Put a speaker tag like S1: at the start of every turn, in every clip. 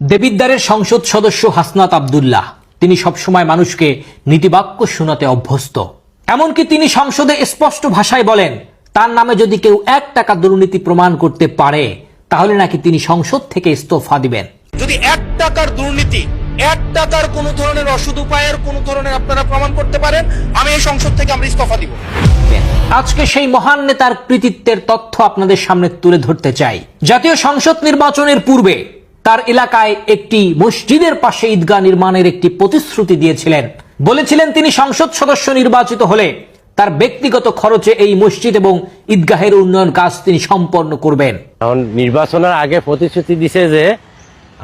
S1: দেবিদ্বারের সংসদ সদস্য হাসনাত আব্দুল্লাহ তিনি সবসময় মানুষকে নীতিবাক্য শোনাতে অভ্যস্ত। এমনকি তিনি সংসদে স্পষ্ট ভাষায় বলেন তার নামে যদি কেউ 1 টাকা দুর্নীতি প্রমাণ করতে পারে তাহলে নাকি তিনি সংসদ থেকে ইস্তফা দিবেন।
S2: যদি 1 টাকার দুর্নীতি 1 টাকার কোন ধরনের অসৎ উপায়ের কোন ধরনের আপনারা প্রমাণ করতে পারেন, আমি এই সংসদ থেকে আমরা ইস্তফা দিব।
S1: আজকে সেই মহান নেতার কৃতিত্বের তথ্য আপনাদের সামনে তুলে ধরতে চাই। জাতীয় সংসদ নির্বাচনের পূর্বে তার এলাকায় একটি মসজিদের পাশে ঈদগাহ নির্মাণের একটি প্রতিশ্রুতি দিয়েছিলেন। বলেছিলেন তিনি সংসদ সদস্য নির্বাচিত হলে তার ব্যক্তিগত খরচে এই মসজিদ এবং ঈদগাহের উন্নয়ন কাজ তিনি সম্পন্ন করবেন।
S3: এখন নির্বাচনের আগে প্রতিশ্রুতি দিছে যে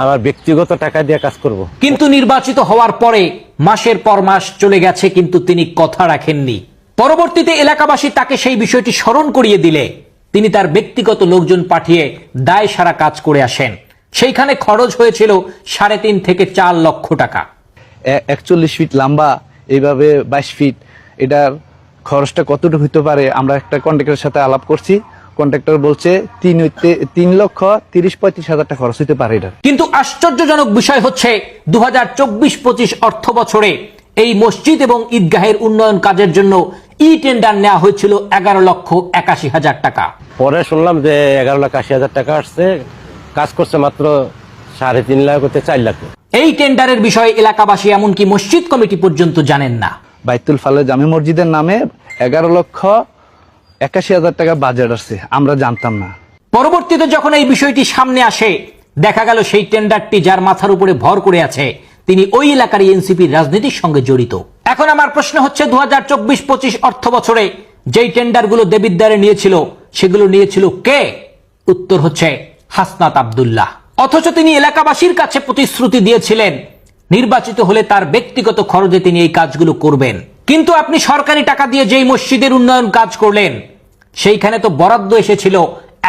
S3: আমার ব্যক্তিগত টাকা দিয়ে কাজ করব,
S1: কিন্তু নির্বাচিত হওয়ার পরে মাসের পর মাস চলে গেছে, কিন্তু তিনি কথা রাখেননি। পরবর্তীতে এলাকাবাসী তাকে সেই বিষয়টি স্মরণ করিয়ে দিলে তিনি তার ব্যক্তিগত লোকজন পাঠিয়ে দায় সারা কাজ করে আসেন। সেইখানে খরচ হয়েছিল 3.5 থেকে 4 লক্ষ টাকা।
S4: 41 ফিট লম্বা, এইভাবে 22 ফিট, এটার খরচটা কতটুকু হতে পারে আমরা একটা কন্ট্রাক্টরের সাথে আলাপ করছি। কন্ট্রাক্টর বলছে 3,30,35 হাজার টাকা খরচ হতে পারে এটা।
S1: কিন্তু আশ্চর্যজনক বিষয় হচ্ছে 2024-25 অর্থ বছরে এই মসজিদ এবং ঈদগাহের উন্নয়ন কাজের জন্য টেন্ডার নেওয়া হয়েছিল 11,81,000 টাকা।
S3: পরে শুনলাম যে 11,80,000 টাকা আসছে, কাজ করছে মাত্র 3.5 লাখ হতে 4 লাখ।
S1: এই টেন্ডারের বিষয়ে এলাকাবাসী এমনকি মসজিদ কমিটি পর্যন্ত জানেন না।
S4: বাইতুল ফালে জামে মসজিদের নামে 11,81,000 টাকা বাজেট আসছে, আমরা জানতাম না।
S1: পরবর্তীতে যখন এই বিষয়টি সামনে আসে দেখা গেল সেই টেন্ডারটি যার মাথার উপরে ভর করে আছে তিনি ওই এলাকার এনসিপির রাজনীতির সঙ্গে জড়িত। এখন আমার প্রশ্ন হচ্ছে 2024-25 অর্থ বছরে যেই টেন্ডারগুলো দেবিদ্বারে নিয়েছিল সেগুলো নিয়েছিল কে? উত্তর হচ্ছে হাসনাত আব্দুল্লাহ। অথচ তিনি এলাকাবাসীর কাছে প্রতিশ্রুতি দিয়েছিলেন নির্বাচিত হলে তার ব্যক্তিগত খরচে তিনি এই কাজগুলো করবেন। কিন্তু আপনি সরকারি টাকা দিয়ে যেই মসজিদের উন্নয়ন কাজ করলেন সেইখানে তো বরাদ্দ এসেছিল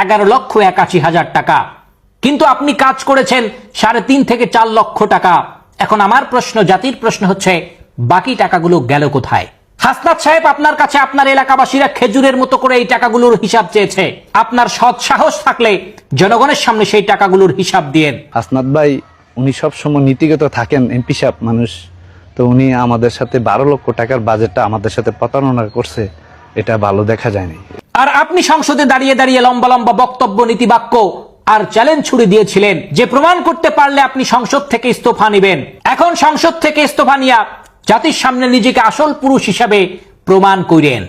S1: 11,81,000 টাকা, কিন্তু আপনি কাজ করেছেন 3.5 থেকে 4 লক্ষ টাকা। এখন আমার প্রশ্ন, জাতির প্রশ্ন হচ্ছে বাকি টাকাগুলো গেল কোথায়? হাসনাত সাহেব, আপনার কাছে আপনার এলাকাবাসীরা খেজুরের মতো করে এই টাকাগুলোর হিসাব চেয়েছে। আপনার সৎ সাহস থাকলে জনগণের সামনে সেই টাকাগুলোর হিসাব দিয়েন।
S4: হাসনাত ভাই উনি সবসময় নীতিগত থাকেন, এমপি সাহেব মানুষ, তো উনি আমাদের সাথে 12 লক্ষ টাকার বাজেটটা আমাদের সাথে প্রতারণা করছে, এটা ভালো দেখা যায়নি।
S1: আর আপনি সংসদে দাঁড়িয়ে দাঁড়িয়ে লম্বা লম্বা বক্তব্য, নীতিবাক্য আর চ্যালেঞ্জ ছুড়ে দিয়েছিলেন যে প্রমাণ করতে পারলে আপনি সংসদ থেকে ইস্তফা নেবেন। এখন সংসদ থেকে ইস্তফা নিয়ে জাতির সামনে নিজেকে আসল পুরুষ হিসাবে প্রমাণ করেন।